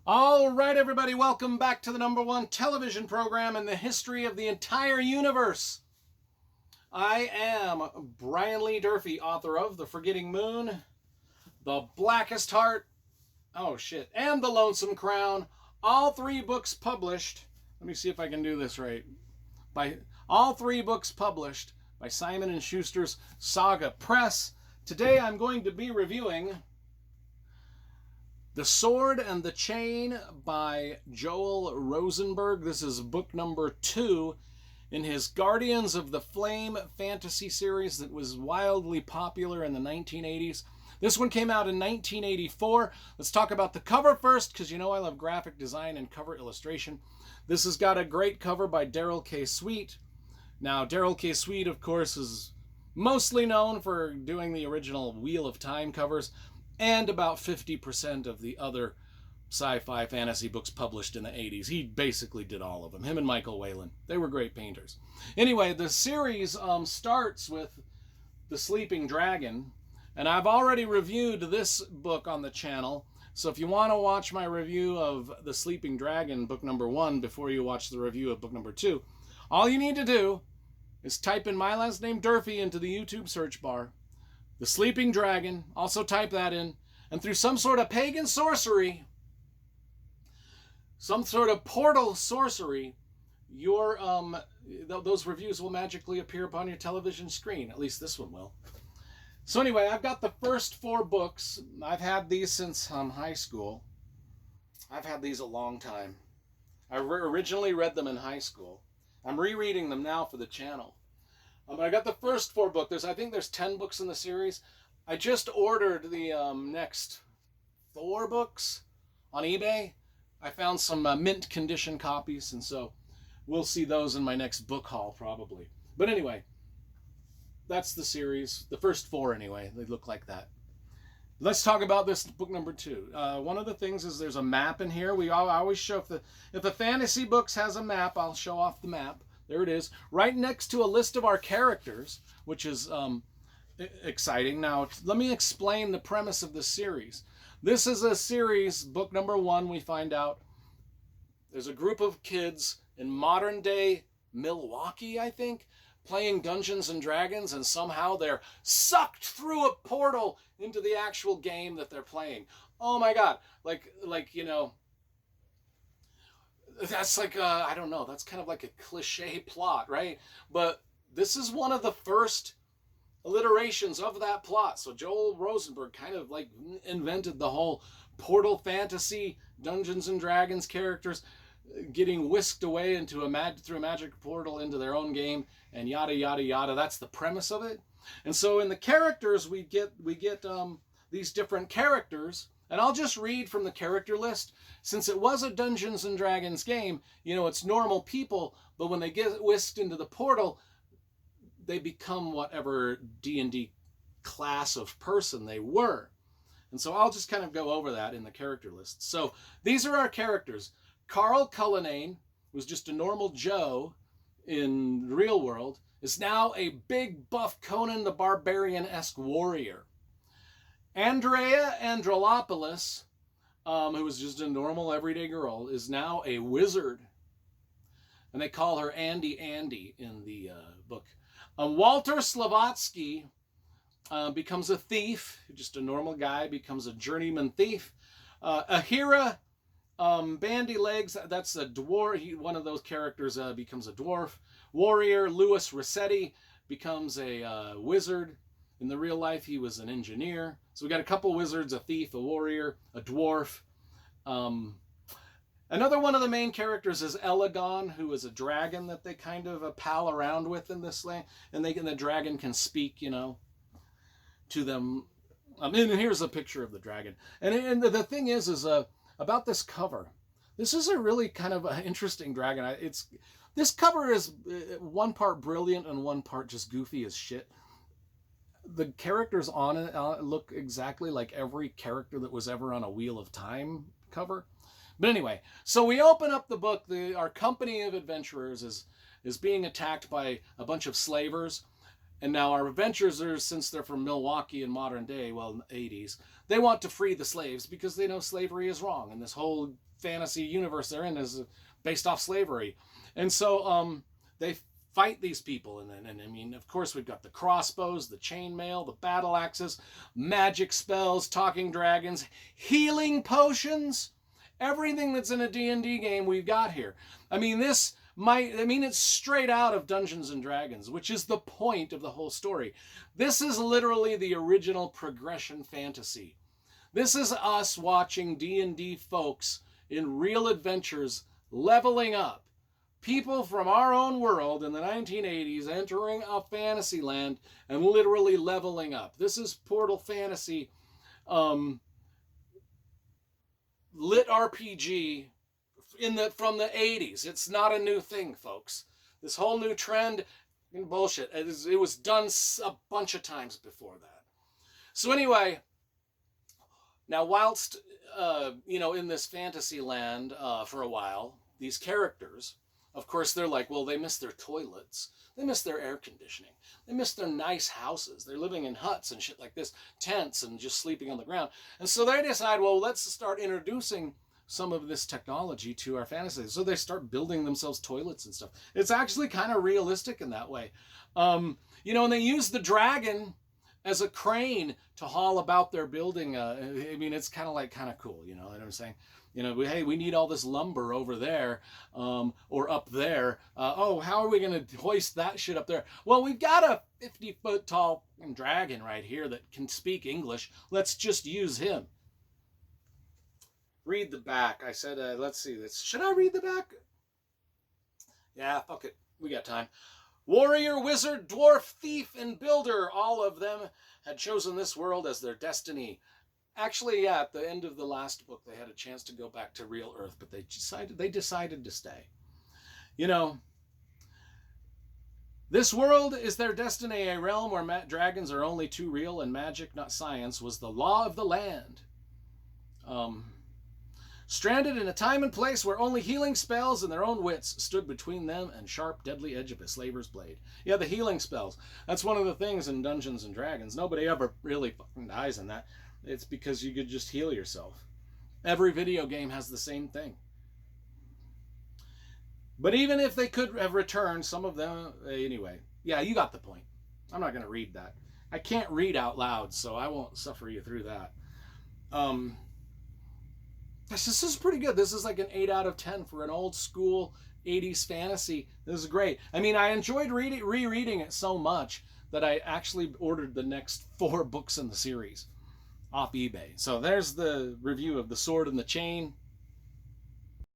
All right, everybody, welcome back to the #1 television program in the history of the entire universe. I am Brian Lee Durfee, author of The Forgetting Moon, The Blackest Heart, and The Lonesome Crown. All three books published. Let me see if I can do this right. All three books published by Simon & Schuster's Saga Press. Today I'm going to be reviewing The Sword and the Chain by Joel Rosenberg. This is book number 2 in his Guardians of the Flame fantasy series that was wildly popular in the 1980s. This one came out in 1984. Let's talk about the cover first, because you know I love graphic design and cover illustration. This has got a great cover by Darrell K. Sweet. Now, Darrell K. Sweet, of course, is mostly known for doing the original Wheel of Time covers, and about 50% of the other sci-fi fantasy books published in the 80s. He basically did all of them. Him and Michael Whalen. They were great painters. Anyway, the series starts with The Sleeping Dragon, and I've already reviewed this book on the channel, so if you want to watch my review of The Sleeping Dragon, book number 1, before you watch the review of book number 2, all you need to do is type in my last name, Durfee, into the YouTube search bar. The Sleeping Dragon, also type that in, and through some sort of pagan sorcery, some sort of portal sorcery, your those reviews will magically appear upon your television screen. At least this one will. So anyway, I've got the first 4 books. I've had these since high school. I've had these a long time. I originally read them in high school. I'm rereading them now for the channel. I got the first 4 books. I think there's 10 books in the series. I just ordered the next 4 books on eBay. I found some mint condition copies, and so we'll see those in my next book haul probably. But anyway, that's the series. The first 4 anyway. They look like that. Let's talk about this book number 2. One of the things is there's a map in here. I always show if the fantasy books has a map, I'll show off the map. There it is, right next to a list of our characters, which is exciting. Now, let me explain the premise of this series. This is a series, book number 1, we find out there's a group of kids in modern-day Milwaukee, I think, playing Dungeons and Dragons, and somehow they're sucked through a portal into the actual game that they're playing. Oh my God, like you know, that's like, I don't know, that's kind of like a cliche plot, right? But this is one of the first alliterations of that plot. So Joel Rosenberg kind of like invented the whole portal fantasy, Dungeons and Dragons characters getting whisked away into through a magic portal into their own game, and yada, yada, yada. That's the premise of it. And so in the characters, we get these different characters. And I'll just read from the character list. Since it was a Dungeons and Dragons game, you know, it's normal people, but when they get whisked into the portal, they become whatever D&D class of person they were. And so I'll just kind of go over that in the character list. So these are our characters. Carl Cullinane was just a normal Joe in the real world, is now a big buff Conan the Barbarian-esque warrior. Andrea Androlopoulos, who was just a normal everyday girl, is now a wizard. And they call her Andy in the book. Walter Slavatsky becomes a thief. Just a normal guy becomes a journeyman thief. Ahira Bandy Legs, that's a dwarf. One of those characters becomes a dwarf. Warrior Louis Rossetti becomes a wizard. In the real life, he was an engineer. So we got a couple wizards, a thief, a warrior, a dwarf. Another one of the main characters is Elagon, who is a dragon that they kind of pal around with in this land. And the dragon can speak, you know, to them. And here's a picture of the dragon. And the thing is about this cover. This is a really kind of interesting dragon. This cover is one part brilliant and one part just goofy as shit. The characters on it look exactly like every character that was ever on a Wheel of Time cover. But anyway, so we open up the book. Our company of adventurers is being attacked by a bunch of slavers. And now our adventurers, since they're from Milwaukee in modern day, well, 80s, they want to free the slaves because they know slavery is wrong. And this whole fantasy universe they're in is based off slavery. And so they fight these people. And I mean, of course, we've got the crossbows, the chainmail, the battle axes, magic spells, talking dragons, healing potions, everything that's in a D&D game we've got here. I mean, it's straight out of Dungeons and Dragons, which is the point of the whole story. This is literally the original progression fantasy. This is us watching D&D folks in real adventures leveling up. People from our own world in the 1980s entering a fantasy land and literally leveling up. This is Portal Fantasy LitRPG from the 80s. It's not a new thing, folks. This whole new trend, bullshit. It was done a bunch of times before that. So anyway, now whilst in this fantasy land for a while, these characters, of course, they're like, well, they miss their toilets, they miss their air conditioning, they miss their nice houses. They're living in huts and shit like this, tents, and just sleeping on the ground. And so they decide, well, let's start introducing some of this technology to our fantasy. So they start building themselves toilets and stuff. It's actually kind of realistic in that way. And they use the dragon as a crane to haul about their building. I mean, it's kind of cool, you know what I'm saying? Hey, we need all this lumber over there, or up there. How are we going to hoist that shit up there? Well, we've got a 50-foot tall dragon right here that can speak English. Let's just use him. Read the back. I said, let's see this. Should I read the back? Yeah, fuck it. We got time. Warrior, wizard, dwarf, thief, and builder, all of them had chosen this world as their destiny. Actually, yeah, at the end of the last book, they had a chance to go back to real Earth, but they decided to stay. This world is their destiny, a realm where dragons are only too real and magic, not science, was the law of the land. Stranded in a time and place where only healing spells and their own wits stood between them and sharp, deadly edge of a slaver's blade. Yeah, the healing spells. That's one of the things in Dungeons and Dragons. Nobody ever really fucking dies in that. It's because you could just heal yourself. Every video game has the same thing. But even if they could have returned, some of them... Anyway, yeah, you got the point. I'm not going to read that. I can't read out loud, so I won't suffer you through that. This is pretty good. This is like an 8 out of 10 for an old school 80s fantasy. This is great. I mean, I enjoyed rereading it so much that I actually ordered the next 4 books in the series off eBay. So there's the review of The Sword and the Chain.